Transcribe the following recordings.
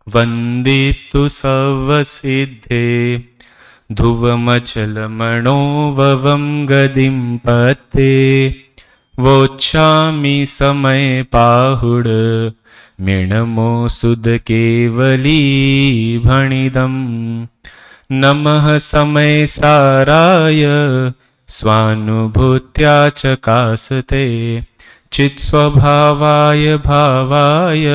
वन्दितु सर्वसिद्धे ध्रुवमचलमणो ववं गदिं पते वोच्छामि समय पाहुड मिणमो सुदकेवली भणिदं नमः समय साराय स्वानुभूत्या चकासते चित्स्वभावाय भावाय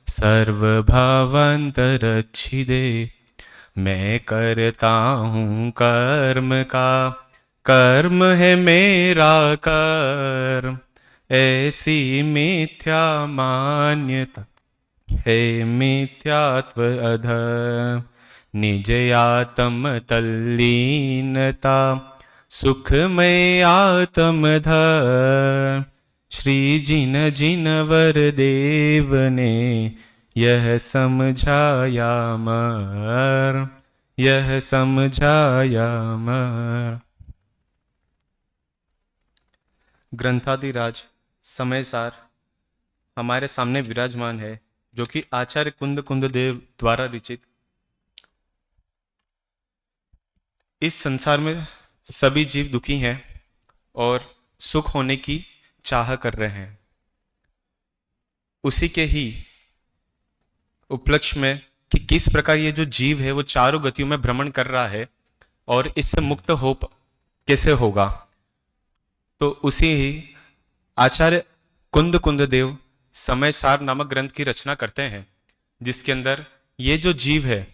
सर्वभावांतरच्छिदे। मैं करता हूँ कर्म का, कर्म है मेरा कर्म, ऐसी मिथ्या मान्यता है मिथ्यात्व अधर्म। निज आत्म तल्लीनता सुखमय आत्म धर्म। श्री जिन जिन वर देव ने यह समझाया मर्म, यह समझाया मर्म। ग्रंथादिराज समय सार हमारे सामने विराजमान है, जो कि आचार्य कुंद कुंद देव द्वारा रचित। इस संसार में सभी जीव दुखी हैं और सुख होने की चाह कर रहे हैं। उसी के ही उपलक्ष्य में कि किस प्रकार ये जो जीव है वो चारों गतियों में भ्रमण कर रहा है और इससे मुक्त हो कैसे होगा, तो उसी ही आचार्य कुंद कुंद देव समय सार नामक ग्रंथ की रचना करते हैं, जिसके अंदर ये जो जीव है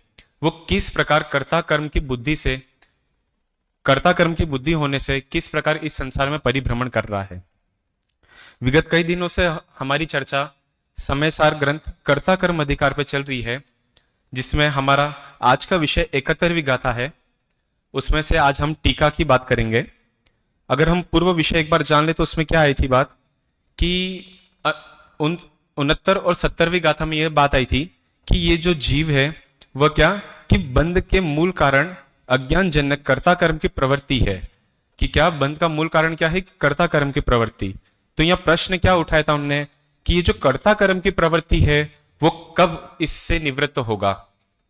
वो किस प्रकार कर्ता कर्म की बुद्धि होने से किस प्रकार इस संसार में परिभ्रमण कर रहा है। विगत कई दिनों से हमारी चर्चा समय सार ग्रंथ कर्ता कर्म अधिकार पर चल रही है, जिसमें हमारा आज का विषय 71वीं गाथा है। उसमें से आज हम टीका की बात करेंगे। अगर हम पूर्व विषय एक बार जान ले तो उसमें क्या आई थी बात कि 69 और 70वीं गाथा में यह बात आई थी कि ये जो जीव है वह क्या कि बंध के मूल कारण अज्ञान जनक कर्ता कर्म की प्रवृत्ति है। कि क्या बंध का मूल कारण क्या है कि कर्ता कर्म की प्रवृत्ति। तो यहां प्रश्न क्या उठाया था उन्होंने कि ये जो कर्ता कर्म की प्रवृत्ति है वो कब इससे निवृत्त होगा,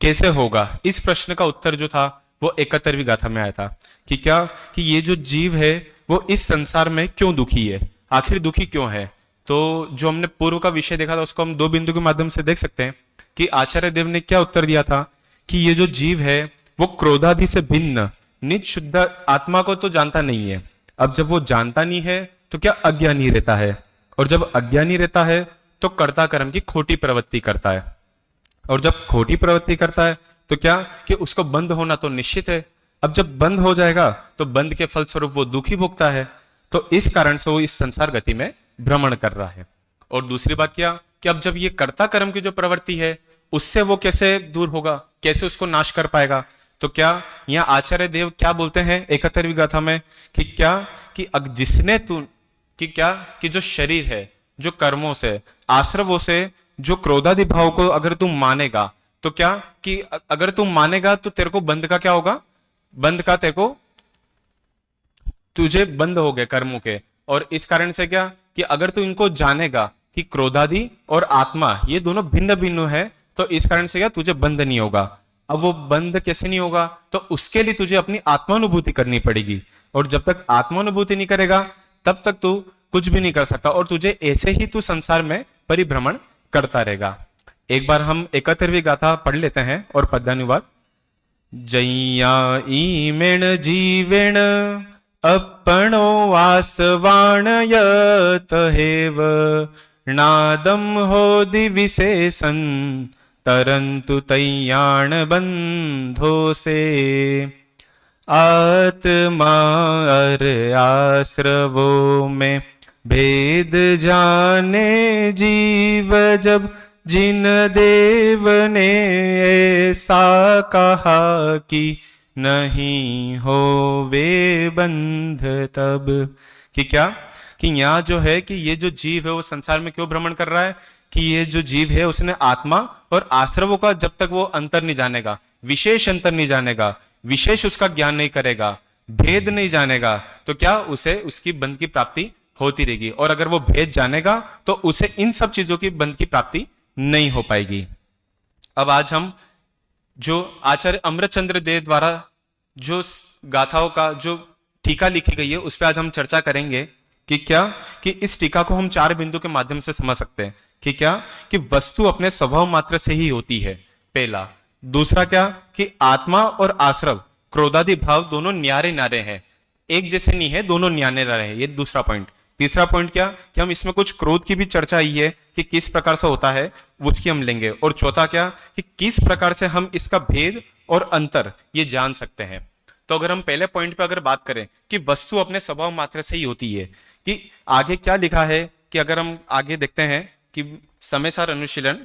कैसे होगा। इस प्रश्न का उत्तर जो था वो 71वीं गाथा में आया था कि क्या कि ये जो जीव है वो इस संसार में क्यों दुखी है, आखिर दुखी क्यों है। तो जो हमने पूर्व का विषय देखा था उसको हम 2 बिंदु के माध्यम से देख सकते हैं कि आचार्य देव ने क्या उत्तर दिया था कि ये जो जीव है वो क्रोधादि से भिन्न निज शुद्ध आत्मा को तो जानता नहीं है। अब जब वो जानता नहीं है तो क्या अज्ञानी रहता है, और जब अज्ञानी रहता है तो कर्ता कर्म की खोटी प्रवृत्ति करता है, और जब खोटी प्रवृत्ति करता है तो क्या कि उसको बंद होना तो निश्चित है। अब जब बंद हो जाएगा तो बंद के फलस्वरूप वो दुखी भुगता है, तो इस कारण से वो इस संसार गति में भ्रमण कर रहा है। और दूसरी बात क्या कि अब जब ये कर्ता कर्म की जो प्रवृत्ति है उससे वो कैसे दूर होगा, कैसे उसको नाश कर पाएगा। तो क्या यहाँ आचार्य देव क्या बोलते हैं 71वीं गाथा में कि क्या कि जिसने तू कि क्या कि जो शरीर है, जो कर्मों से आश्रवों से जो क्रोधादि भाव को अगर तू मानेगा तो क्या कि अगर तू मानेगा तो तेरे को बंध का क्या होगा, बंध का तेरे को तुझे बंद हो गए कर्मों के। और इस कारण से क्या कि अगर तू इनको जानेगा कि क्रोधादि और आत्मा ये दोनों भिन्न भिन्न है तो इस कारण से क्या तुझे बंध नहीं होगा। अब वो बंध कैसे नहीं होगा, तो उसके लिए तुझे अपनी आत्मानुभूति करनी पड़ेगी, और जब तक आत्मानुभूति नहीं करेगा तब तक तू कुछ भी नहीं कर सकता, और तुझे ऐसे ही तू संसार में परिभ्रमण करता रहेगा। एक बार हम 71वीं गाथा पढ़ लेते हैं और पद्यानुवाद। जैया ईमेण जीवेण अपनो वासवाण यत हेव नादम होदि विशेषण तरंतु तैयाण बंधो से आत्मा अर आश्रवों में भेद जाने जीव जब जिन देव ने ऐसा कहा कि नहीं हो वे बंध तब। कि क्या कि यहाँ जो है कि ये जो जीव है वो संसार में क्यों भ्रमण कर रहा है कि ये जो जीव है उसने आत्मा और आश्रवों का जब तक वो अंतर नहीं जानेगा, विशेष अंतर नहीं जानेगा, विशेष उसका ज्ञान नहीं करेगा, भेद नहीं जानेगा, तो क्या उसे उसकी बंध की प्राप्ति होती रहेगी। और अगर वो भेद जानेगा तो उसे इन सब चीजों की बंध की प्राप्ति नहीं हो पाएगी। अब आज हम जो आचार्य अमृतचंद्र देव द्वारा जो गाथाओं का जो टीका लिखी गई है उस पर आज हम चर्चा करेंगे कि क्या कि इस टीका को हम 4 बिंदु के माध्यम से समझ सकते हैं कि क्या कि वस्तु अपने स्वभाव मात्र से ही होती है, पहला। दूसरा क्या कि आत्मा और आश्रव क्रोधादि भाव दोनों न्यारे नारे हैं, एक जैसे नहीं है, दोनों न्यारे नारे हैं, ये दूसरा पॉइंट। तीसरा पॉइंट क्या कि हम इसमें कुछ क्रोध की भी चर्चा आई है कि किस प्रकार से होता है, उसकी हम लेंगे। और चौथा क्या कि किस प्रकार से हम इसका भेद और अंतर ये जान सकते हैं। तो अगर हम पहले पॉइंट पे अगर बात करें कि वस्तु अपने स्वभाव मात्र से ही होती है, कि आगे क्या लिखा है कि अगर हम आगे देखते हैं कि समय सार अनुशीलन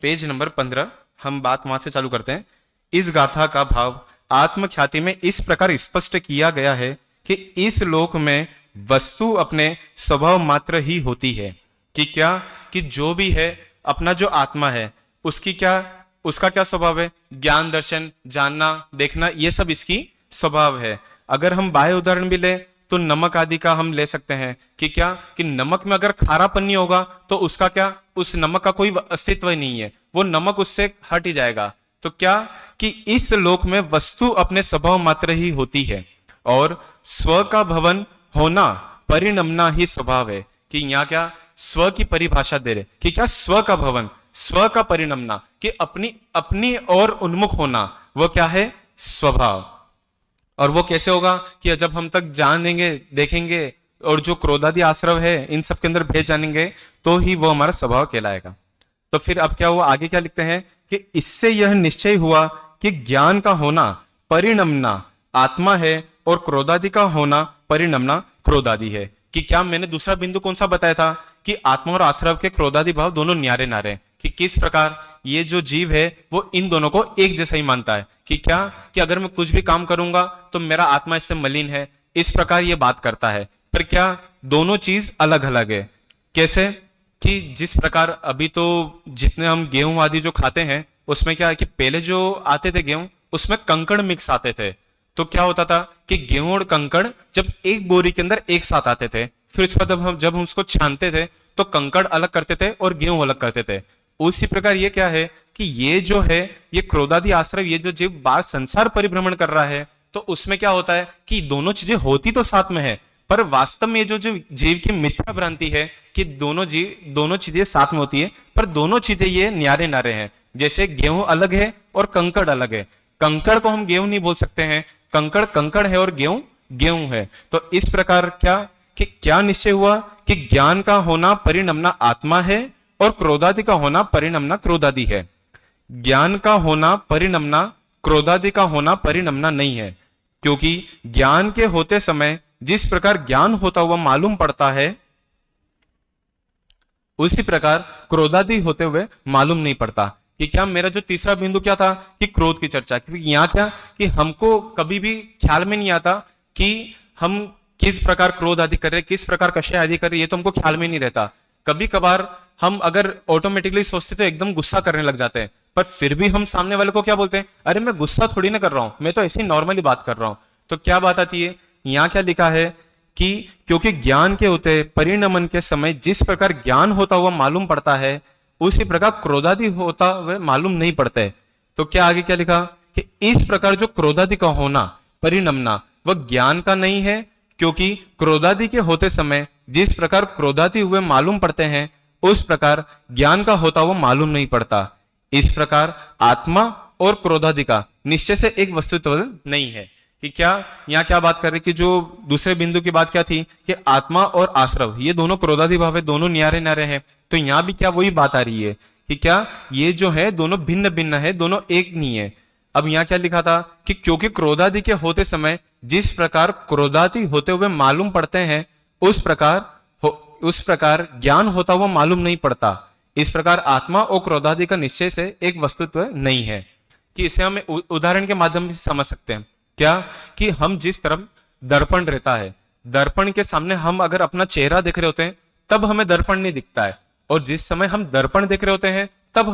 पेज नंबर 15, हम बात वहां से चालू करते हैं। इस गाथा का भाव आत्मख्याति में इस प्रकार स्पष्ट किया गया है कि इस लोक में वस्तु अपने स्वभाव मात्र ही होती है, कि क्या कि जो भी है अपना जो आत्मा है उसका क्या स्वभाव है, ज्ञान दर्शन जानना देखना, ये सब इसकी स्वभाव है। अगर हम बाह्य उदाहरण भी ले तो नमक आदि का हम ले सकते हैं कि क्या कि नमक में अगर खारापन नहीं होगा तो उसका क्या, उस नमक का कोई अस्तित्व ही नहीं है, वो नमक उससे हट ही जाएगा। तो क्या कि इस लोक में वस्तु अपने स्वभाव मात्र ही होती है और स्व का भवन होना परिणमना ही स्वभाव है, कि यहाँ क्या स्व की परिभाषा दे रहे कि क्या स्व का भवन, स्व का परिणमना, कि अपनी अपनी और उन्मुख होना, वो क्या है स्वभाव। और वो कैसे होगा कि जब हम तक जानेंगे देखेंगे और जो क्रोधादि आश्रव है इन सब के अंदर भेद जानेंगे तो ही वो हमारा स्वभाव कहलाएगा। तो फिर अब क्या हुआ, आगे क्या लिखते हैं कि इससे यह निश्चय हुआ कि ज्ञान का होना परिणमना आत्मा है और क्रोधादि का होना परिणमना क्रोधादि है। कि क्या मैंने दूसरा बिंदु कौन सा बताया था कि आत्मा और आश्रव के क्रोधादि भाव दोनों न्यारे नारे, कि किस प्रकार ये जो जीव है वो इन दोनों को एक जैसा ही मानता है, कि क्या कि अगर मैं कुछ भी काम करूंगा तो मेरा आत्मा इससे मलिन है, इस प्रकार ये बात करता है। पर क्या दोनों चीज अलग अलग है, कैसे कि जिस प्रकार अभी तो जितने हम गेहूं आदि जो खाते हैं उसमें क्या है कि पहले जो आते थे गेहूं उसमें कंकड़ मिक्स आते थे, तो क्या होता था कि गेहूं और कंकड़ जब एक बोरी के अंदर एक साथ आते थे, फिर उसके बाद जब हम उसको छानते थे तो कंकड़ अलग करते थे और गेहूं अलग करते थे। उसी प्रकार ये क्या है कि ये जो है ये क्रोधादि आश्रय, ये जो जीव बाहर संसार परिभ्रमण कर रहा है तो उसमें क्या होता है कि दोनों चीजें होती तो साथ में है, पर वास्तव में जो जीव की मिथ्या भ्रांति है कि दोनों चीजें साथ में होती है, पर दोनों चीजें ये न्यारे नारे हैं। जैसे गेहूं अलग है और कंकड़ अलग है, कंकड़ को हम गेहूं नहीं बोल सकते हैं, कंकड़ कंकड़ है और गेहूं गेहूं है। तो इस प्रकार क्या निश्चय हुआ कि ज्ञान का होना परिणमना आत्मा है और क्रोधादि का होना परिणमना क्रोधादि है। ज्ञान का होना परिणमना क्रोधादि का होना परिणमना नहीं है, क्योंकि ज्ञान के होते समय जिस प्रकार ज्ञान होता हुआ मालूम पड़ता है उसी प्रकार क्रोधादि होते हुए मालूम नहीं पड़ता। कि क्या मेरा जो तीसरा बिंदु क्या था कि क्रोध की चर्चा, क्योंकि यहां क्या कि हमको कभी भी ख्याल में नहीं आता कि हम किस प्रकार क्रोध आदि कर रहे, किस प्रकार कषाय आदि कर रहे, ये तो हमको ख्याल में नहीं रहता। कभी कभार हम अगर ऑटोमेटिकली सोचते तो एकदम गुस्सा करने लग जाते हैं, पर फिर भी हम सामने वाले को क्या बोलते हैं, अरे मैं गुस्सा थोड़ी ना कर रहा हूं, मैं तो ऐसे ही नॉर्मली बात कर रहा हूं। तो क्या बात आती है, यहां क्या लिखा है कि क्योंकि ज्ञान के होते परिणमन के समय जिस प्रकार ज्ञान होता हुआ मालूम पड़ता है उसी प्रकार क्रोधादि होता हुआ मालूम नहीं पड़ता है। तो क्या आगे क्या लिखा कि इस प्रकार जो क्रोधादि का होना परिणमना वह ज्ञान का नहीं है, क्योंकि क्रोधादि के होते समय जिस प्रकार क्रोधादि हुए मालूम पड़ते हैं उस प्रकार ज्ञान का होता हुआ मालूम नहीं पड़ता। इस प्रकार आत्मा और क्रोधादि का निश्चय से एक वस्तुत्व नहीं है। कि क्या यहाँ क्या बात कर रही कि जो दूसरे बिंदु की बात क्या थी कि आत्मा और आश्रव ये दोनों क्रोधादि भाव है, दोनों न्यारे न्यारे हैं। तो यहाँ भी क्या वही बात आ रही है कि क्या ये जो है दोनों भिन्न भिन्न है, दोनों एक नहीं है। अब यहाँ क्या लिखा था कि क्योंकि क्रोधादि के होते समय जिस प्रकार क्रोधादि होते हुए मालूम पड़ते हैं उस प्रकार ज्ञान होता हुआ मालूम नहीं पड़ता। इस प्रकार आत्मा और क्रोधादि का निश्चय से एक वस्तुत्व नहीं है। कि इसे हम उदाहरण के माध्यम से समझ सकते हैं। क्या कि हम जिस तरफ दर्पण रहता है, दर्पण के सामने हम अगर अपना चेहरा देख रहे होते हैं तब हमें दर्पण नहीं दिखता है, और जिस समय हम दर्पण देख रहे होते हैं तब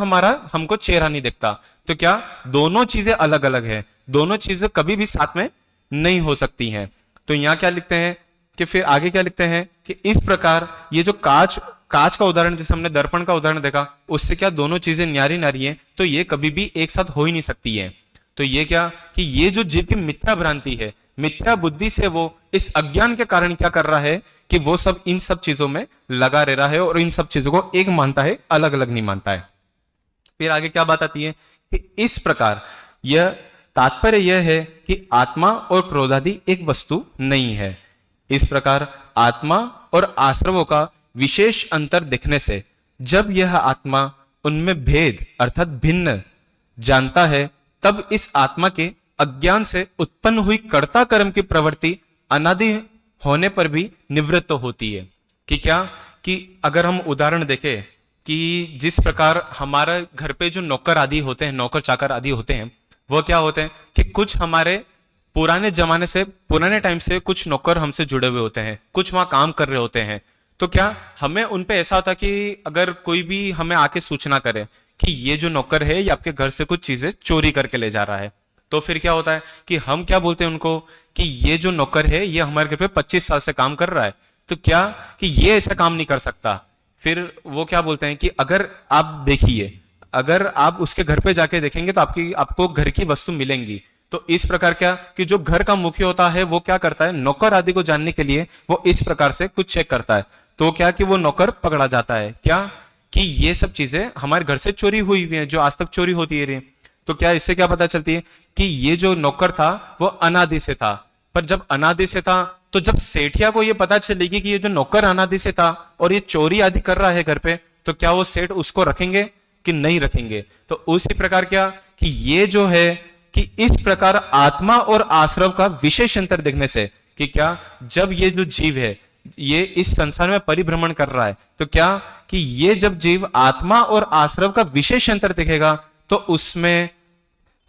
हमको चेहरा नहीं दिखता। तो क्या दोनों चीजें अलग अलग है, दोनों चीजें कभी भी साथ में नहीं हो सकती हैं। तो यहां क्या लिखते हैं कि फिर आगे क्या लिखते हैं कि इस प्रकार ये जो कांच कांच का उदाहरण, जैसे हमने दर्पण का उदाहरण देखा, उससे क्या दोनों चीजें न्यारी नारी हैं, तो ये कभी भी एक साथ हो ही नहीं सकती है। तो ये क्या कि ये जो जीव की मिथ्या भ्रांति है, मिथ्या बुद्धि से वो इस अज्ञान के कारण क्या कर रहा है कि वो सब इन सब चीजों में लगा रह रहा है और इन सब चीजों को एक मानता है, अलग अलग नहीं मानता है। फिर आगे क्या बात आती है कि इस प्रकार यह तात्पर्य यह है कि आत्मा और क्रोधादि एक वस्तु नहीं है। इस प्रकार आत्मा और आश्रवों का विशेष अंतर दिखने से जब यह आत्मा उनमें भेद अर्थात भिन्न जानता है, तब इस आत्मा के अज्ञान से उत्पन्न हुई कर्ता कर्म की प्रवृत्ति अनादि होने पर भी निवृत्त होती है। कि क्या कि अगर हम उदाहरण देखें कि जिस प्रकार हमारे घर पे जो नौकर आदि होते हैं, नौकर चाकर आदि होते हैं, वो क्या होते हैं कि कुछ हमारे पुराने जमाने से, पुराने टाइम से कुछ नौकर हमसे जुड़े हुए होते हैं, कुछ वहां काम कर रहे होते हैं। तो क्या हमें उन पे ऐसा होता कि अगर कोई भी हमें आके सूचना करे कि ये जो नौकर है ये आपके घर से कुछ चीजें चोरी करके ले जा रहा है, तो फिर क्या होता है कि हम क्या बोलते हैं उनको कि ये जो नौकर है ये हमारे घर पे 25 साल से काम कर रहा है, तो क्या कि ये ऐसा काम नहीं कर सकता। फिर वो क्या बोलते हैं कि अगर आप देखिए, अगर आप उसके घर पे जाके देखेंगे तो आपको घर की वस्तु मिलेंगी। तो इस प्रकार क्या कि जो घर का मुखिया होता है वो क्या करता है, नौकर आदि को जानने के लिए वो इस प्रकार से कुछ चेक करता है, तो क्या कि वो नौकर पकड़ा जाता है। क्या कि ये सब चीजें हमारे घर से चोरी हुई हुई हैं, जो आज तक चोरी होती रही। तो क्या इससे क्या पता चलती है कि ये जो नौकर था वो अनादि से था। पर जब अनादि से था तो जब सेठिया को ये पता चलेगी कि ये जो नौकर अनादि से था और ये चोरी आदि कर रहा है घर पे, तो क्या वो सेठ उसको रखेंगे कि नहीं रखेंगे। तो उसी प्रकार क्या कि ये जो है कि इस प्रकार आत्मा और आश्रव का विशेष अंतर देखने से कि क्या जब ये जो जीव है ये इस संसार में परिभ्रमण कर रहा है, तो क्या कि ये जब जीव आत्मा और आश्रव का विशेष अंतर देखेगा तो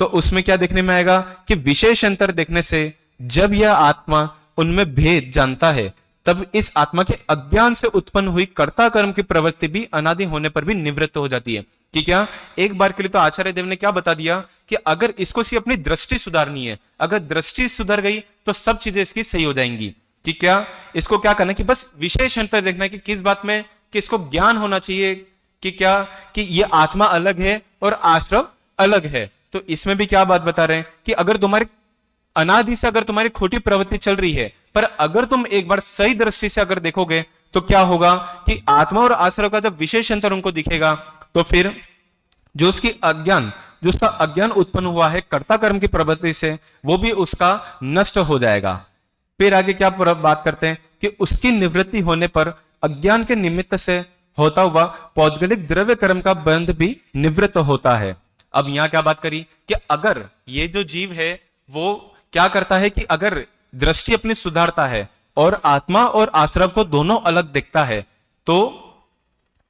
उसमें क्या देखने में आएगा कि विशेष अंतर देखने से जब यह आत्मा उनमें भेद जानता है, तब इस आत्मा के अज्ञान से उत्पन्न हुई कर्ता कर्म की प्रवृत्ति भी अनादि होने पर भी निवृत्त हो जाती है। कि क्या एक बार के लिए तो आचार्य देव ने क्या बता दिया कि अगर इसको सिर्फ अपनी दृष्टि सुधारनी है, अगर दृष्टि सुधर गई तो सब चीजें इसकी सही हो जाएंगी। कि क्या इसको क्या करना है कि बस विशेष अंतर देखना है कि किस बात में, कि इसको ज्ञान होना चाहिए कि क्या कि ये आत्मा अलग है और आश्रव अलग है। तो इसमें भी क्या बात बता रहे हैं कि अगर तुम्हारी अनादि से अगर तुम्हारी खोटी प्रवृत्ति चल रही है, पर अगर तुम एक बार सही दृष्टि से अगर देखोगे तो क्या होगा कि आत्मा और आश्रव का जब विशेष अंतर उनको दिखेगा तो फिर जो उसका अज्ञान उत्पन्न हुआ है कर्ता कर्म की प्रवृत्ति से, वो भी उसका नष्ट हो जाएगा। फिर आगे क्या बात करते हैं कि उसकी निवृत्ति होने पर अज्ञान के निमित्त से होता हुआ पौद्गलिक द्रव्य कर्म का बंध भी निवृत्त होता है। अब यहां क्या बात करी कि अगर ये जो जीव है वो क्या करता है कि अगर दृष्टि अपनी सुधारता है और आत्मा और आश्रव को दोनों अलग दिखता है, तो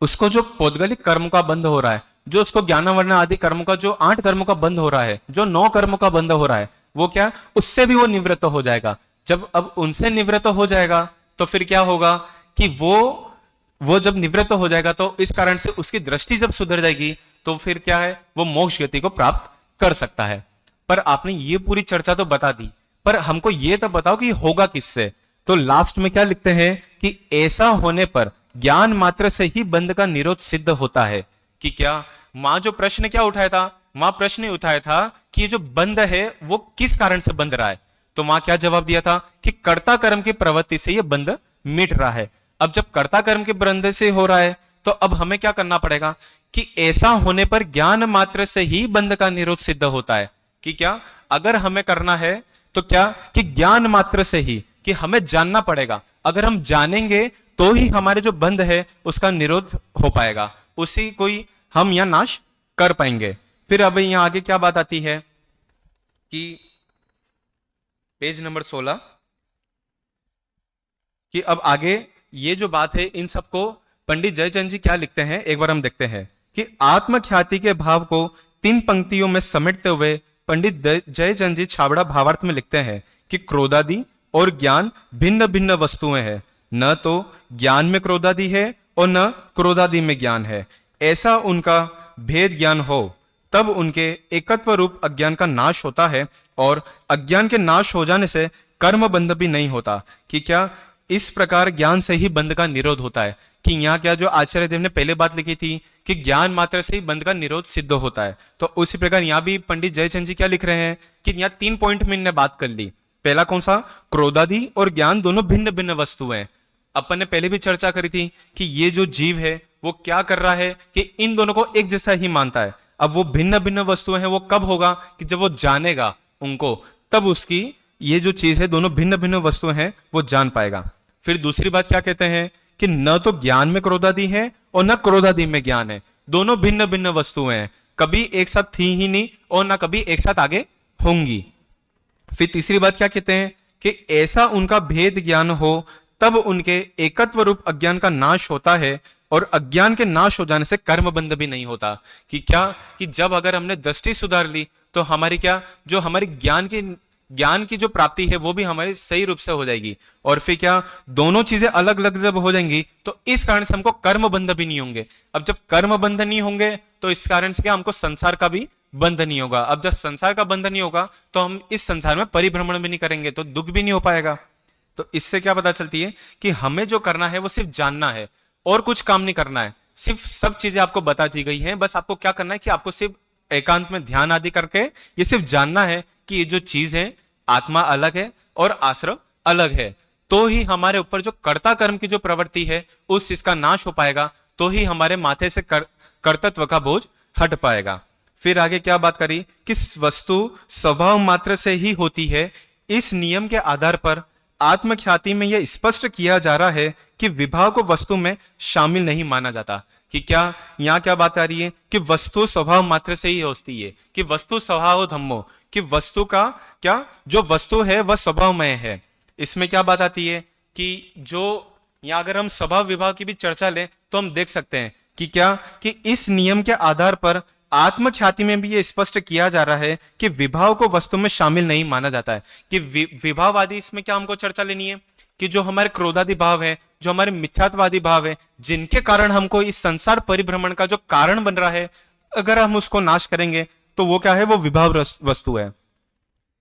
उसको जो पौद्गलिक कर्म का बंध हो रहा है, जो उसको ज्ञान वर्ण आदि कर्मों का जो 8 कर्मों का बंध हो रहा है, जो 9 कर्मों का बंध हो रहा है, वो क्या उससे भी वो निवृत्त हो जाएगा। जब अब उनसे निवृत्त हो जाएगा तो फिर क्या होगा कि वो जब निवृत्त हो जाएगा तो इस कारण से उसकी दृष्टि जब सुधर जाएगी तो फिर क्या है, वो मोक्ष गति को प्राप्त कर सकता है। पर आपने ये पूरी चर्चा तो बता दी, पर हमको ये तो बताओ कि होगा किससे। तो लास्ट में क्या लिखते हैं कि ऐसा होने पर ज्ञान मात्र से ही बंध का निरोध सिद्ध होता है। कि क्या मां जो प्रश्न क्या उठाया था, मां प्रश्न ही उठाया था कि ये जो बंध है वो किस कारण से बंध रहा है। तो मां क्या जवाब दिया था कि कर्ता कर्म की प्रवृत्ति से ये बंध मिट रहा है। अब जब कर्ता कर्म के बंध से हो रहा है तो अब हमें क्या करना पड़ेगा कि ऐसा होने पर ज्ञान मात्र से ही बंध का निरोध सिद्ध होता है। कि क्या अगर हमें करना है तो क्या कि ज्ञान मात्र से ही, कि हमें जानना पड़ेगा, अगर हम जानेंगे तो ही हमारे जो बंध है उसका निरोध हो पाएगा, उसी को ही हम यहां नाश कर पाएंगे। फिर अब यहां आगे क्या बात आती है कि पेज नंबर 16 कि अब आगे ये जो बात है इन सबको पंडित जयचंद जी क्या लिखते हैं एक बार हम देखते हैं कि आत्मख्याति के भाव को 3 पंक्तियों में समेटते हुए पंडित जयचंद जी छाबड़ा भावार्थ में लिखते हैं कि क्रोधादि और ज्ञान भिन्न भिन्न वस्तुएं हैं, न तो ज्ञान में क्रोधादि है और न क्रोधादि में ज्ञान है। ऐसा उनका भेद ज्ञान हो तब उनके एकत्व रूप अज्ञान का नाश होता है और अज्ञान के नाश हो जाने से कर्म बंध भी नहीं होता। कि क्या इस प्रकार ज्ञान से ही बंध का निरोध होता है। कि यहाँ क्या जो आचार्य देव ने पहले बात लिखी थी कि ज्ञान मात्र से ही बंध का निरोध सिद्ध होता है, तो उसी प्रकार यहाँ भी पंडित जयचंद जी क्या लिख रहे हैं कि यहाँ 3 पॉइंट में इन्होंने बात कर ली। पहला कौन सा? क्रोधादि और ज्ञान दोनों भिन्न भिन्न वस्तु हैं। अपन ने पहले भी चर्चा करी थी कि ये जो जीव है वो क्या कर रहा है कि इन दोनों को एक जैसा ही मानता है। अब वो भिन्न भिन्न वस्तुएं हैं, वो कब होगा कि जब वो जानेगा उनको, तब उसकी ये जो चीज है दोनों भिन्न भिन्न वस्तुएं हैं वो जान पाएगा। फिर दूसरी बात क्या कहते हैं कि न तो ज्ञान में क्रोधादि है और न क्रोधादि में ज्ञान है, दोनों भिन्न भिन्न वस्तुएं हैं, कभी एक साथ थी ही नहीं और ना कभी एक साथ आगे होंगी। फिर तीसरी बात क्या कहते हैं कि ऐसा उनका भेद ज्ञान हो तब उनके एकत्व रूप अज्ञान का नाश होता है, और अज्ञान के नाश हो जाने से कर्म बंध भी नहीं होता। कि क्या कि जब अगर हमने दृष्टि सुधार ली तो हमारी क्या जो हमारी ज्ञान की जो प्राप्ति है वो भी हमारी सही रूप से हो जाएगी, और फिर क्या दोनों चीजें अलग अलग जब हो जाएंगी तो इस कारण से हमको कर्म बंध भी नहीं होंगे। अब जब कर्म बंध नहीं होंगे तो इस कारण से क्या हमको संसार का भी बंध नहीं होगा। अब जब संसार का बंध नहीं होगा तो हम इस संसार में परिभ्रमण भी नहीं करेंगे, तो दुख भी नहीं हो पाएगा। तो इससे क्या पता चलती है कि हमें जो करना है वो सिर्फ जानना है और कुछ काम नहीं करना है। सिर्फ सब चीजें आपको बता दी गई हैं, बस आपको क्या करना है कि आपको सिर्फ एकांत में ध्यान आदि करके ये सिर्फ जानना है कि ये जो चीज है आत्मा अलग है और आश्रम अलग है, तो ही हमारे ऊपर जो कर्ता कर्म की जो प्रवृत्ति है उस चीज का नाश हो पाएगा, तो ही हमारे माथे से कर्तृत्व का बोझ हट पाएगा। फिर आगे क्या बात करी कि वस्तु स्वभाव मात्र से ही होती है। इस नियम के आधार पर आत्मख्याति में यह स्पष्ट किया जा रहा है कि विभाव को वस्तु में शामिल नहीं माना जाता। कि क्या यहाँ क्या बात आ रही है कि वस्तु स्वभाव मात्र से ही होती है, कि वस्तु स्वभाव धम्मो, कि वस्तु का क्या जो वस्तु है वह स्वभावमय है। इसमें क्या बात आती है कि जो यहाँ अगर हम स्वभाव विभाव की भी चर्चा लें तो हम देख सकते हैं कि क्या कि इस नियम के आधार पर आत्मख्याति में भी ये स्पष्ट किया जा रहा है कि विभाव को वस्तु में शामिल नहीं माना जाता है। कि विभाव आदि इसमें क्या हमको चर्चा लेनी है कि जो हमारे क्रोधादि भाव है, जो हमारे मिथ्यात्वादी भाव है, जिनके कारण हमको इस संसार परिभ्रमण का जो कारण बन रहा है, अगर हम उसको नाश करेंगे तो वो क्या है, वो विभाव वस्तु है।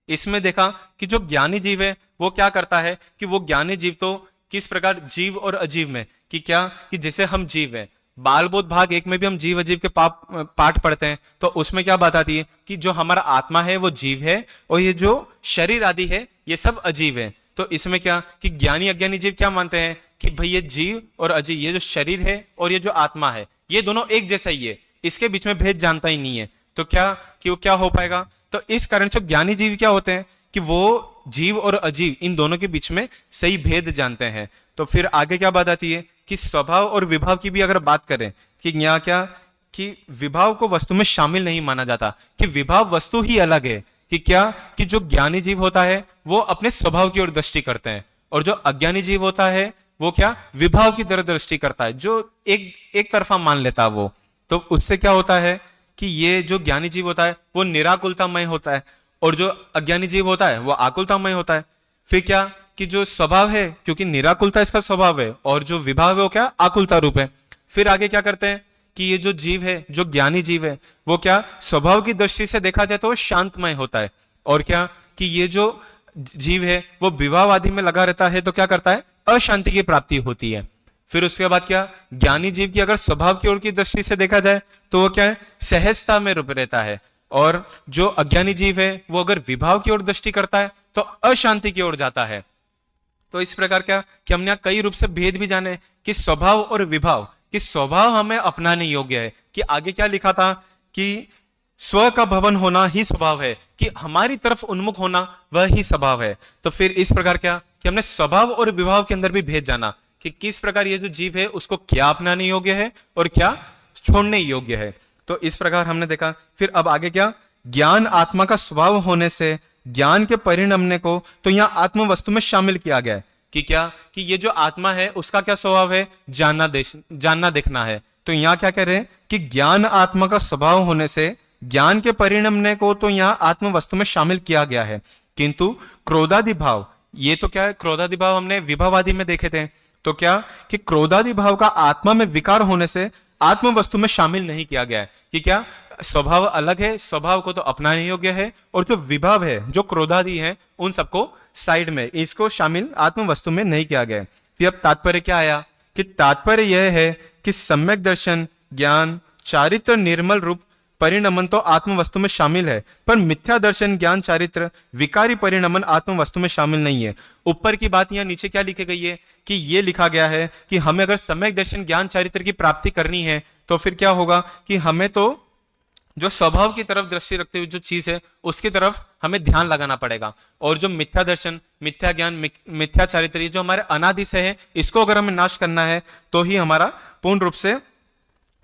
इसमें देखा कि जो ज्ञानी जीव है वो क्या करता है कि वो ज्ञानी जीव तो किस प्रकार जीव और अजीव में कि क्या कि जैसे हम जीव है, बाल बोध भाग 1 में भी हम जीव अजीव के पाठ पढ़ते हैं, तो उसमें क्या बात आती है कि जो हमारा आत्मा है वो जीव है और ये जो शरीर आदि है ये सब अजीव है। तो इसमें क्या कि ज्ञानी अज्ञानी जीव क्या मानते हैं कि भाई ये जीव और अजीव, ये जो शरीर है और ये जो आत्मा है ये दोनों एक जैसा ही है, इसके बीच में भेद जानता ही नहीं है। तो क्या कि वो क्या हो पाएगा, तो इस कारण से ज्ञानी जीव क्या होते हैं कि वो जीव और अजीव इन दोनों के बीच में सही भेद जानते हैं। तो फिर आगे क्या बात आती है कि स्वभाव और विभाव की भी अगर बात करें कि यहाँ क्या कि विभाव को वस्तु में शामिल नहीं माना जाता, कि विभाव वस्तु ही अलग है। कि क्या कि जो ज्ञानी जीव होता है वो अपने स्वभाव की ओर दृष्टि करते हैं, और जो अज्ञानी जीव होता है वो क्या विभाव की तरह दृष्टि करता है, जो एक तरफा मान लेता है वो। तो उससे क्या होता है कि ये जो ज्ञानी जीव होता है वो निराकुलतामय होता है, और जो अज्ञानी जीव होता है वो आकुलतामय होता है। फिर क्या कि जो स्वभाव है, क्योंकि निराकुलता इसका स्वभाव है, और जो विभाव है वो क्या आकुलता रूप है। फिर आगे क्या करते हैं कि ये जो जीव है, जो ज्ञानी जीव है, वो क्या स्वभाव की दृष्टि से देखा जाए तो वो शांतमय होता है, और क्या कि ये जो जीव है वो विवाहवादी में लगा रहता है तो क्या करता है अशांति की प्राप्ति होती है। फिर उसके बाद क्या ज्ञानी जीव की अगर स्वभाव की ओर की दृष्टि से देखा जाए तो वो क्या है सहजता में रूप रहता है, और जो अज्ञानी जीव है वो अगर विभाव की ओर दृष्टि करता है तो अशांति की ओर जाता है। तो इस प्रकार क्या कि हमने यहाँ कई रूप से भेद भी जाने कि स्वभाव और विभाव, कि स्वभाव हमें अपनाने योग्य है, कि आगे क्या लिखा था कि स्व का भवन होना ही स्वभाव है, कि हमारी तरफ उन्मुख होना वह ही स्वभाव है। तो फिर इस प्रकार क्या कि हमने स्वभाव और विभाव के अंदर भी भेद जाना कि किस प्रकार ये जो जीव है उसको क्या अपनाने योग्य है और क्या छोड़ने योग्य है। तो इस प्रकार हमने देखा। फिर अब आगे क्या ज्ञान आत्मा का स्वभाव होने से ज्ञान के परिणमने को तो यहाँ आत्म वस्तु में शामिल किया गया है कि क्या कि ये जो आत्मा है उसका क्या स्वभाव है जानना देखना है। तो यहाँ क्या कह रहे हैं कि ज्ञान आत्मा का स्वभाव होने से ज्ञान के परिणमने को तो यहाँ आत्म वस्तु में शामिल किया गया है, किंतु क्रोधादि भाव, ये तो क्या है क्रोधादि भाव हमने विभावादि में देखे थे, तो क्या कि क्रोधादि भाव का आत्मा में विकार होने से आत्म वस्तु में शामिल नहीं किया गया है। कि क्या स्वभाव अलग है, स्वभाव को तो अपनाने योग्य है, और जो विभाव है जो क्रोधादि है उन सबको साइड में, इसको शामिल आत्म वस्तु में नहीं किया गया। फिर अब तात्पर्य क्या आया कि तात्पर्य यह है कि सम्यक दर्शन, ज्ञान, चारित्र, निर्मल रूप परिणमन तो आत्म वस्तु में शामिल है, पर मिथ्या दर्शन, ज्ञान, चारित्र, विकारी परिणमन आत्म वस्तु में शामिल नहीं है। ऊपर की बात यहाँ नीचे क्या लिखी गई है कि ये लिखा गया है कि हमें अगर सम्यक दर्शन, ज्ञान, चारित्र की प्राप्ति करनी है तो फिर क्या होगा कि हमें तो जो स्वभाव की तरफ दृष्टि रखते हुए जो चीज है उसकी तरफ हमें ध्यान लगाना पड़ेगा, और जो मिथ्या दर्शन, मिथ्या ज्ञान, मिथ्या चारित्र, ये जो हमारे अनादि से है, इसको अगर हमें नाश करना है तो ही हमारा पूर्ण रूप से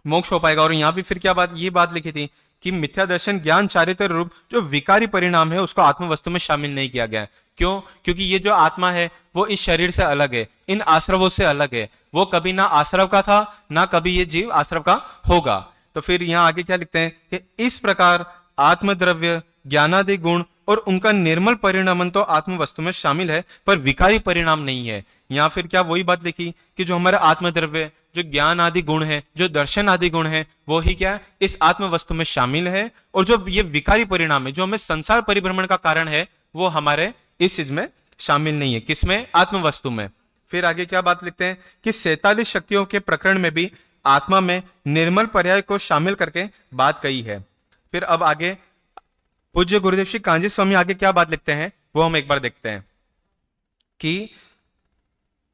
मोक्ष हो पाएगा। और यहाँ भी फिर क्या बात, ये बात लिखी थी कि मिथ्या दर्शन, ज्ञान, चारित्र रूप जो विकारी परिणाम है उसको आत्म वस्तु में शामिल नहीं किया गया है। क्यों? क्योंकि ये जो आत्मा है वो इस शरीर से अलग है, इन आश्रवों से अलग है, वो कभी ना आश्रव का था ना कभी ये जीव आश्रव का होगा। तो फिर यहाँ आगे क्या लिखते हैं कि इस प्रकार आत्मद्रव्य, ज्ञानादि गुण और उनका निर्मल परिणामन तो आत्म वस्तु में शामिल है, पर विकारी परिणाम नहीं है। यहाँ फिर क्या वही बात लिखी कि जो हमारा आत्मद्रव्य, जो ज्ञान आदि गुण है, जो दर्शन आदि गुण है, वो ही क्या इस आत्म वस्तु में शामिल है, और जो ये विकारी परिणाम है जो हमें संसार परिभ्रमण का कारण है वो हमारे इस चीज में शामिल नहीं है। किसमें? आत्म वस्तु में। फिर आगे क्या बात लिखते हैं कि 47 शक्तियों के प्रकरण में भी आत्मा में निर्मल पर्याय को शामिल करके बात कही है। फिर अब आगे पूज्य गुरुदेव श्री कांजी स्वामी आगे क्या बात लिखते हैं वो हम एक बार देखते हैं कि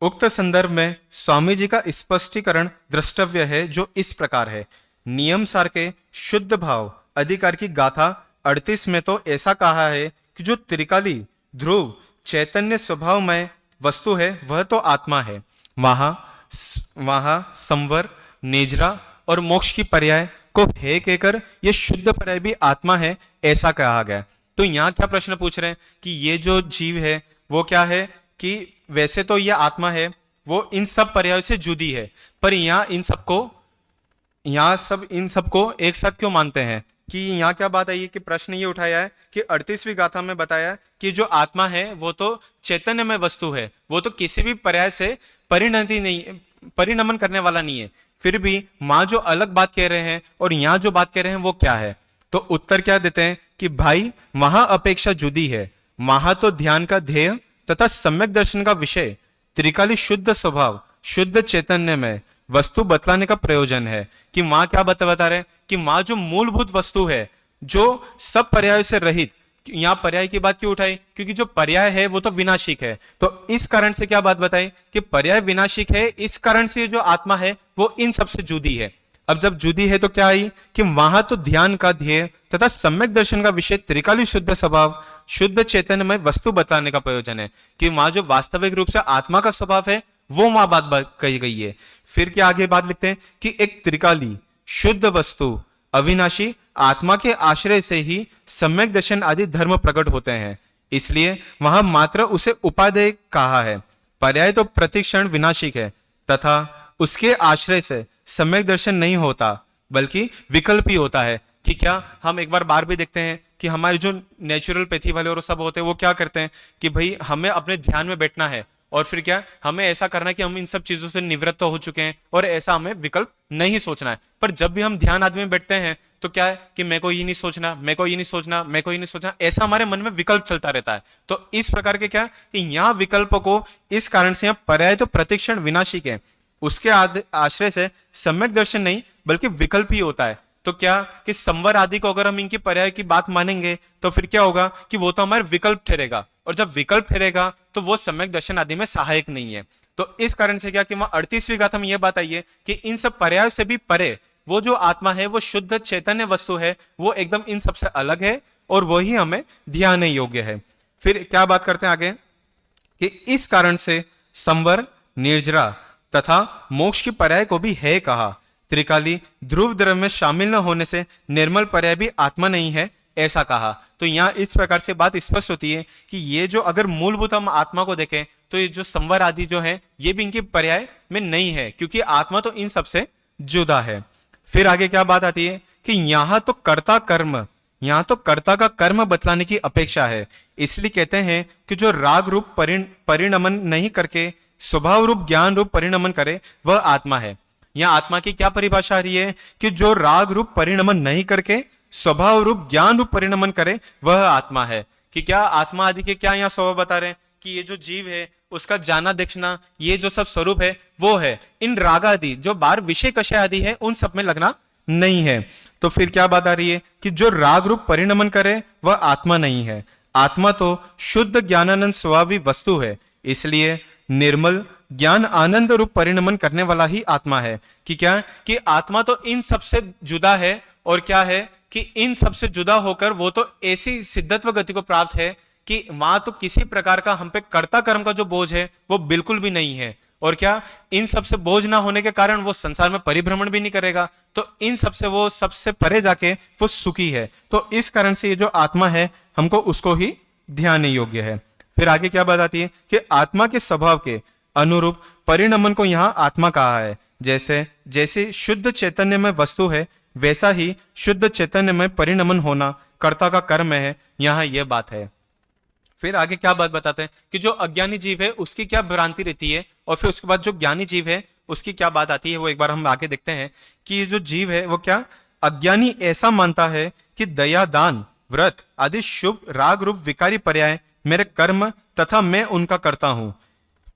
उक्त संदर्भ में स्वामी जी का स्पष्टीकरण द्रष्टव्य है, जो इस प्रकार है। नियम सार के शुद्ध भाव अधिकार की गाथा 38 में तो ऐसा कहा है कि जो त्रिकाली, ध्रुव, चैतन्य स्वभावमय वस्तु है वह तो आत्मा है। वहां संवर, नेजरा और मोक्ष की पर्याय को हे कहकर ये शुद्ध पर्याय भी आत्मा है ऐसा कहा गया। तो यहाँ क्या प्रश्न पूछ रहे हैं कि ये जो जीव है वो क्या है कि वैसे तो ये आत्मा है, वो इन सब पर्यायों से जुदी है, पर यहाँ इन सबको एक साथ क्यों मानते हैं? कि यहाँ क्या बात आई है कि प्रश्न ये उठाया है कि 38वीं गाथा में बताया कि जो आत्मा है वो तो चैतन्यमय वस्तु है, वो तो किसी भी पर्याय से परिणमन करने वाला नहीं है। फिर भी माँ जो अलग बात कह रहे हैं और यहाँ जो बात कह रहे हैं वो क्या है? तो उत्तर क्या देते हैं कि भाई वहां अपेक्षा जुदी है। वहां तो ध्यान का ध्येय तथा सम्यक दर्शन का विषय त्रिकाली शुद्ध स्वभाव, शुद्ध चैतन्य में वस्तु बतलाने का प्रयोजन है। कि माँ क्या बता रहे हैं कि माँ जो मूलभूत वस्तु है, जो सब पर्याय से रहित। यहाँ पर्याय की बात क्यों उठाई? क्योंकि जो पर्याय है वो तो विनाशिक है, तो इस कारण से क्या बात बताई कि पर्याय विनाशिक है, इस कारण से जो आत्मा है वो इन सबसे जुदी है। अब जब जुदी है तो क्या आई कि वहां तो ध्यान का ध्येय तथा सम्यक दर्शन का विषय त्रिकाली शुद्ध स्वभाव, शुद्ध चैतन्य में वस्तु बताने का प्रयोजन है। कि वहां जो वास्तविक रूप से आत्मा का स्वभाव है वो वहां बात कही गई है। फिर क्या आगे बात लिखते हैं कि एक त्रिकाली शुद्ध वस्तु अविनाशी आत्मा के आश्रय से ही सम्यक दर्शन आदि धर्म प्रकट होते हैं, इसलिए वहां मात्र उसे उपादेय कहा है। पर्याय तो प्रतिक्षण विनाशिक है तथा उसके आश्रय से सम्यक दर्शन नहीं होता बल्कि विकल्प ही होता है। कि क्या हम एक बार भी देखते हैं कि हमारे जो नेचुरल पैथी वाले और सब होते हैं वो क्या करते हैं कि भाई हमें अपने ध्यान में बैठना है और फिर क्या हमें ऐसा करना है कि हम इन सब चीजों से निवृत्त हो चुके हैं और ऐसा हमें विकल्प नहीं सोचना है। पर जब भी हम ध्यान आदि में बैठते हैं तो क्या है कि मेरे को ये नहीं सोचना, मेरे को ये नहीं सोचना, मेरे को ये नहीं सोचना, ऐसा हमारे मन में विकल्प चलता रहता है। तो इस प्रकार के क्या कि यहाँ विकल्प को इस कारण से यहाँ पर्याय तो प्रतिक्षण विनाशिक है, उसके आश्रय से सम्यक दर्शन नहीं बल्कि विकल्प ही होता है। तो क्या कि संवर आदि को अगर हम इनकी पर्याय की बात मानेंगे तो फिर क्या होगा कि वो तो हमारे विकल्प ठहरेगा, और जब विकल्प ठहरेगा तो वो सम्यक दर्शन आदि में सहायक नहीं है। तो इस कारण से क्या कि वहां 38वीं गाथा में यह बात आई है कि इन सब पर्यायों से भी परे वो जो आत्मा है वो शुद्ध चैतन्य वस्तु है, वो एकदम इन सबसे अलग है और वही हमें ध्यान योग्य है। फिर क्या बात करते हैं आगे कि इस कारण से संवर, निर्जरा तथा मोक्ष की पर्याय को भी है कहा। त्रिकाली ध्रुव द्रव्य में शामिल न होने से निर्मल पर्याय भी आत्मा नहीं है ऐसा कहा। तो यहाँ इस प्रकार से बात स्पष्ट होती है कि ये जो अगर मूलभूत हम आत्मा को देखें तो ये जो संवर आदि जो है ये भी इनकी पर्याय में नहीं है, क्योंकि आत्मा तो इन सबसे जुदा है। फिर आगे क्या बात आती है कि यहाँ तो कर्ता का कर्म बतलाने की अपेक्षा है, इसलिए कहते हैं कि जो राग रूप परिणमन नहीं करके स्वभाव रूप ज्ञान रूप परिणमन करे वह आत्मा है। यहाँ आत्मा की क्या परिभाषा आ रही है कि जो राग रूप परिणमन नहीं करके स्वभाव रूप ज्ञान रूप परिणमन करे वह आत्मा है। कि क्या आत्मा आदि के क्या यहाँ स्वभाव बता रहे हैं कि ये जो जीव है उसका जाना देखना, ये जो सब स्वरूप है वो है, इन राग आदि जो बाहर विषय कषय आदि है उन सब में लगना नहीं है। तो फिर क्या बात आ रही है कि जो राग रूप परिणमन करे वह आत्मा नहीं है। आत्मा तो शुद्ध ज्ञानानंद स्वभावी वस्तु है, इसलिए निर्मल ज्ञान आनंद रूप परिणमन करने वाला ही आत्मा है। कि क्या, कि आत्मा तो इन सबसे जुदा है, और क्या है कि इन सबसे जुदा होकर वो तो ऐसी सिद्धत्व गति को प्राप्त है कि वहां तो किसी प्रकार का हम पे कर्ता कर्म का जो बोझ है वो बिल्कुल भी नहीं है। और क्या, इन सबसे बोझ ना होने के कारण वो संसार में परिभ्रमण भी नहीं करेगा, तो इन सबसे वो सबसे परे जाके वो सुखी है। तो इस कारण से ये जो आत्मा है हमको उसको ही ध्यान योग्य है। फिर आगे क्या बात आती है कि आत्मा के स्वभाव के अनुरूप परिणमन को यहाँ आत्मा कहा है। जैसे जैसे शुद्ध चैतन्य में वस्तु है, वैसा ही शुद्ध चैतन्य में परिणमन होना कर्ता का कर्म है, यहाँ यह बात है। फिर आगे क्या बात बताते हैं कि जो अज्ञानी जीव है उसकी क्या भ्रांति रहती है, और फिर उसके बाद जो ज्ञानी जीव है उसकी क्या बात आती है, वो एक बार हम आगे देखते हैं। कि ये जो जीव है वो क्या, अज्ञानी ऐसा मानता है कि दया, दान, व्रत आदि शुभ राग रूप विकारी पर्याय मेरे कर्म तथा मैं उनका करता हूं।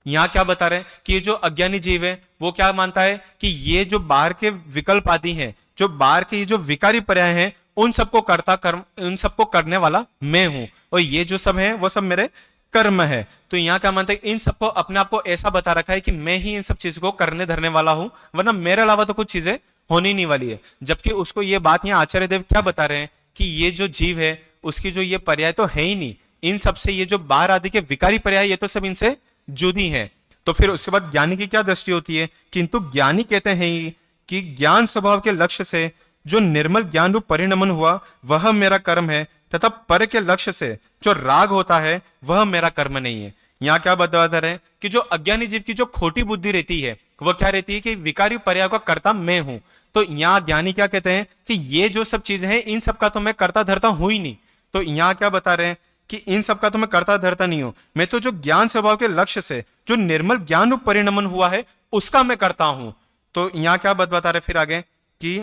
यहाँ क्या बता रहे हैं कि ये जो अज्ञानी जीव है वो क्या मानता है कि ये जो बाहर के विकल्प आदि हैं, जो बाहर के ये जो विकारी पर्याय हैं, उन सबको करता कर्म, उन सबको करने वाला मैं हूं, और ये जो सब है वो सब मेरे कर्म है। तो यहाँ क्या मानते हैं, इन सबको अपने आप को ऐसा बता रखा है कि मैं ही इन सब चीजों को करने धरने वाला हूं, वरना मेरे अलावा तो कुछ चीजें होनी नहीं वाली है। जबकि उसको ये बात यहाँ आचार्य देव क्या बता रहे हैं कि ये जो जीव है उसकी जो ये पर्याय तो है ही नहीं, इन सबसे ये जो बाहर आदि के विकारी पर्याय ये तो सब इनसे जुदी हैं। तो फिर उसके बाद ज्ञानी की क्या दृष्टि होती है, किंतु ज्ञानी कहते हैं कि ज्ञान स्वभाव के लक्ष्य से जो निर्मल ज्ञान रूप परिणमन हुआ वह मेरा कर्म है, तथा पर के लक्ष्य से जो राग होता है वह मेरा कर्म नहीं है। यहाँ क्या बता रहे हैं कि जो अज्ञानी जीव की जो खोटी बुद्धि रहती है वह क्या रहती है कि विकारी पर्याय का कर्ता मैं हूं। तो यहाँ ज्ञानी क्या कहते हैं कि ये जो सब चीजें हैं इन सब का तो मैं कर्ता धरता हूं ही नहीं। तो यहाँ क्या बता रहे हैं कि इन सब का तो मैं कर्ता धरता नहीं हूं, मैं तो जो ज्ञान स्वभाव के लक्ष्य से जो निर्मल ज्ञान रूप परिणमन हुआ है उसका मैं करता हूं। तो यहाँ क्या बात बता रहे फिर आगे कि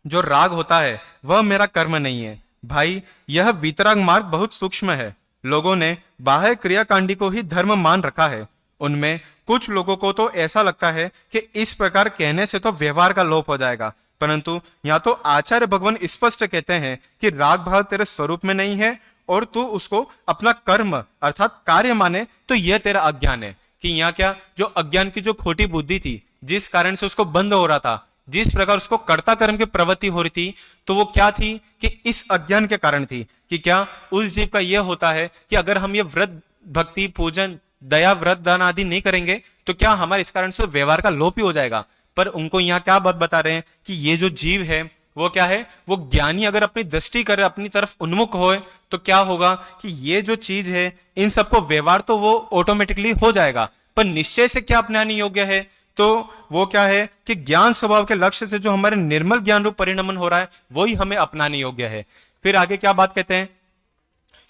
जो राग होता है वह मेरा कर्म नहीं है। भाई यह वीतराग मार्ग बहुत सूक्ष्म है। लोगों ने बाह्य क्रियाकांडी को ही धर्म मान रखा है। उनमें कुछ लोगों को तो ऐसा लगता है कि इस प्रकार कहने से तो व्यवहार का लोप हो जाएगा, परंतु यहाँ तो आचार्य भगवान स्पष्ट कहते हैं कि राग भाव तेरे स्वरूप में नहीं है और तू उसको अपना कर्म अर्थात कार्य माने तो यह तेरा अज्ञान है। कि यहाँ क्या, जो अज्ञान की जो खोटी बुद्धि थी जिस कारण से उसको बंद हो रहा था, जिस प्रकार उसको कर्ता कर्म की प्रवृत्ति हो रही थी, तो वो क्या थी कि इस अज्ञान के कारण थी। कि क्या, उस जीव का यह होता है कि अगर हम ये व्रत भक्ति पूजन दया व्रत दान आदि नहीं करेंगे तो क्या हमारे इस कारण से व्यवहार का लोप ही हो जाएगा। पर उनको यहाँ क्या बात बता रहे हैं कि ये जो जीव है वो क्या है, वो ज्ञानी अगर अपनी दृष्टि करे अपनी तरफ उन्मुख होए तो क्या होगा कि ये जो चीज है इन सबको व्यवहार तो वो ऑटोमेटिकली हो जाएगा, पर निश्चय से क्या अपनाने योग्य है। तो वो क्या है कि ज्ञान स्वभाव के लक्ष्य से जो हमारे निर्मल ज्ञान रूप परिणमन हो रहा है वही हमें अपनाने योग्य है। फिर आगे क्या बात कहते हैं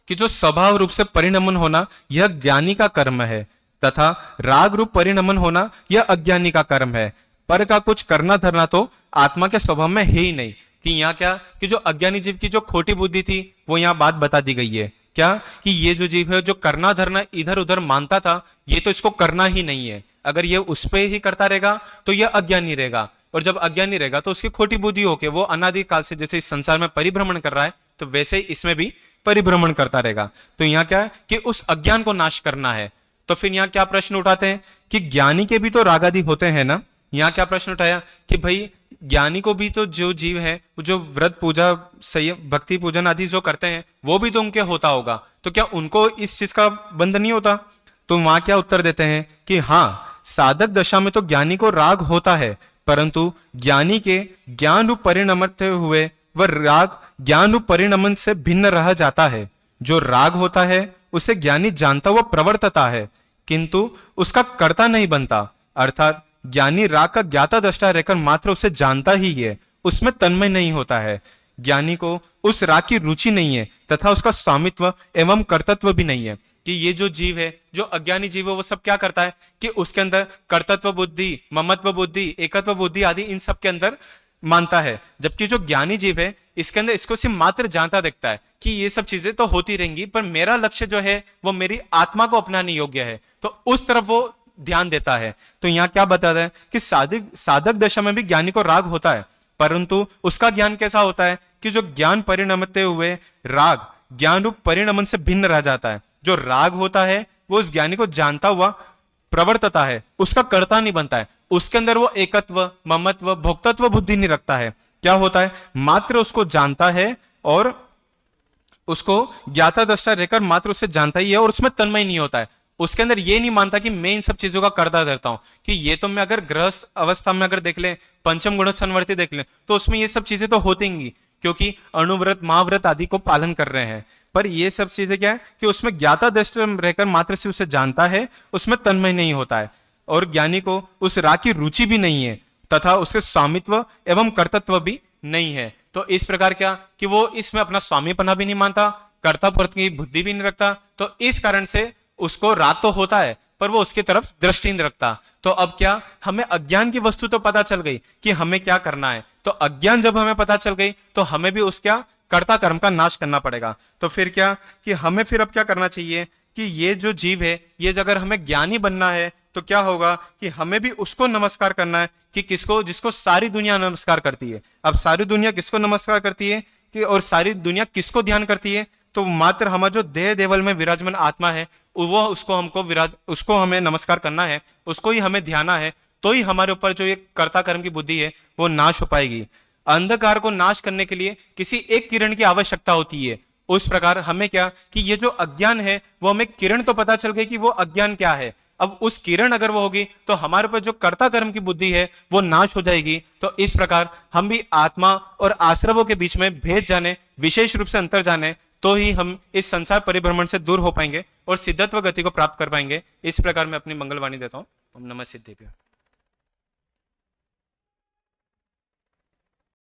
कि जो स्वभाव रूप से परिणमन होना यह ज्ञानी का कर्म है, तथा राग रूप परिणमन होना यह अज्ञानी का कर्म है। पर का कुछ करना धरना तो आत्मा के स्वभाव में है ही नहीं। कि यहाँ क्या, कि जो अज्ञानी जीव की जो खोटी बुद्धि थी वो यहाँ बात बता दी गई है। क्या, कि ये जो जीव है जो करना धरना इधर उधर मानता था, ये तो इसको करना ही नहीं है। अगर ये उस पे ही करता रहेगा तो यह अज्ञानी रहेगा, और जब अज्ञानी रहेगा तो उसकी खोटी बुद्धि होके वो अनादि काल से जैसे इस संसार में परिभ्रमण कर रहा है तो वैसे ही इसमें भी परिभ्रमण करता रहेगा। तो यहाँ क्या है कि उस अज्ञान को नाश करना है। तो फिर यहाँ क्या प्रश्न उठाते हैं कि ज्ञानी के भी तो राग आदि होते हैं ना। यहाँ क्या प्रश्न उठाया कि भाई ज्ञानी को भी तो जो जीव है जो व्रत पूजा संयम भक्ति पूजन आदि जो करते हैं वो भी तो उनके होता होगा, तो क्या उनको इस चीज का बंध नहीं होता। तो वहां क्या उत्तर देते हैं कि हाँ, साधक दशा में तो ज्ञानी को राग होता है, परंतु ज्ञानी के ज्ञान रूप परिणमते हुए वह राग ज्ञान रूप परिणमन से भिन्न रह जाता है। जो राग होता है उसे ज्ञानी जानता हुआ प्रवर्तता है, किंतु उसका कर्ता नहीं बनता। अर्थात ज्ञानी राग का ज्ञाता दृष्टा रहकर मात्र उसे जानता ही है, उसमें तन्मय नहीं होता है। ज्ञानी को उस राग की रुचि नहीं है तथा उसका स्वामित्व एवं कर्तत्व भी नहीं है। कि ये जो जीव है जो अज्ञानी जीव है वो सब क्या करता है कि उसके अंदर कर्तत्व बुद्धि, ममत्व बुद्धि, एकत्व बुद्धि आदि इन सब के अंदर मानता है, जबकि जो ज्ञानी जीव है इसके अंदर इसको सिर्फ मात्र जानता देखता है कि ये सब चीजें तो होती रहेंगी, पर मेरा लक्ष्य जो है वो मेरी आत्मा को अपनाने योग्य है, तो उस तरफ वो ध्यान देता है। तो यहाँ क्या बताता है कि साधक दशा में भी ज्ञानी को राग होता है, परंतु उसका ज्ञान कैसा होता है कि जो ज्ञान परिणमते हुए राग ज्ञान रूप परिणमन से भिन्न रह जाता है। जो राग होता है वो उस ज्ञानी को जानता हुआ प्रवर्तता है, उसका कर्ता नहीं बनता है। उसके अंदर वो एकत्व, ममत्व, भोक्तत्व बुद्धि नहीं रखता है। क्या होता है, मात्र उसको जानता है और उसको ज्ञाता दृष्टा रहकर मात्र उसे जानता ही है और उसमें तन्मय नहीं होता है। उसके अंदर ये नहीं मानता कि मैं इन सब चीजों का कर्ता धरता हूं, कि ये तो मैं अगर गृहस्थ अवस्था में अगर देख लें, पंचम गुणस्थानवर्ती देख लें, तो उसमें ये सब चीजें तो होती क्योंकि अणुव्रत महाव्रत आदि को पालन कर रहे हैं। पर ये सब चीजें क्या है कि उसमें ज्ञाता दृष्टा रहकर मात्र से उसे जानता है, उसमें तन्मय नहीं होता है और ज्ञानी को उस राग की रुचि भी नहीं है तथा उसके स्वामित्व एवं कर्तृत्व भी नहीं है। तो इस प्रकार क्या कि वो इसमें अपना स्वामीपना भी नहीं मानता, कर्ता की बुद्धि भी नहीं रखता, तो इस कारण से उसको राग तो होता है पर वो उसकी तरफ दृष्टि नहीं रखता। तो अब क्या, हमें अज्ञान की वस्तु तो पता चल गई कि हमें क्या करना है, तो अज्ञान जब हमें पता चल गई तो हमें भी उसका कर्ता कर्म का नाश करना पड़ेगा। तो फिर क्या कि हमें फिर अब क्या करना चाहिए कि ये जो जीव है, ये अगर हमें ज्ञानी बनना है तो क्या होगा कि हमें भी उसको नमस्कार करना है कि किसको, जिसको सारी दुनिया नमस्कार करती है। अब सारी दुनिया किसको नमस्कार करती है कि, और सारी दुनिया किसको ध्यान करती है, तो मात्र हमारा जो देह देवल में विराजमान आत्मा है वो उसको हमें नमस्कार करना है, उसको ही हमें ध्याना है, तो ही हमारे ऊपर जो ये कर्ता कर्म की बुद्धि है वो नाश हो पाएगी। अंधकार को नाश करने के लिए किसी एक किरण की आवश्यकता होती है। उस प्रकार हमें क्या कि ये जो अज्ञान है वो हमें किरण तो पता चल गई कि वो अज्ञान क्या है। अब उस किरण अगर वो होगी तो हमारे ऊपर जो कर्ता कर्म की बुद्धि है वो नाश हो जाएगी। तो इस प्रकार हम भी आत्मा और आश्रवों के बीच में भेद जाने, विशेष रूप से अंतर जाने, तो ही हम इस संसार परिभ्रमण से दूर हो पाएंगे और सिद्धत्व गति को प्राप्त कर पाएंगे। इस प्रकार मैं अपनी मंगलवाणी देता हूं। ओम नमः सिद्धेभ्यः।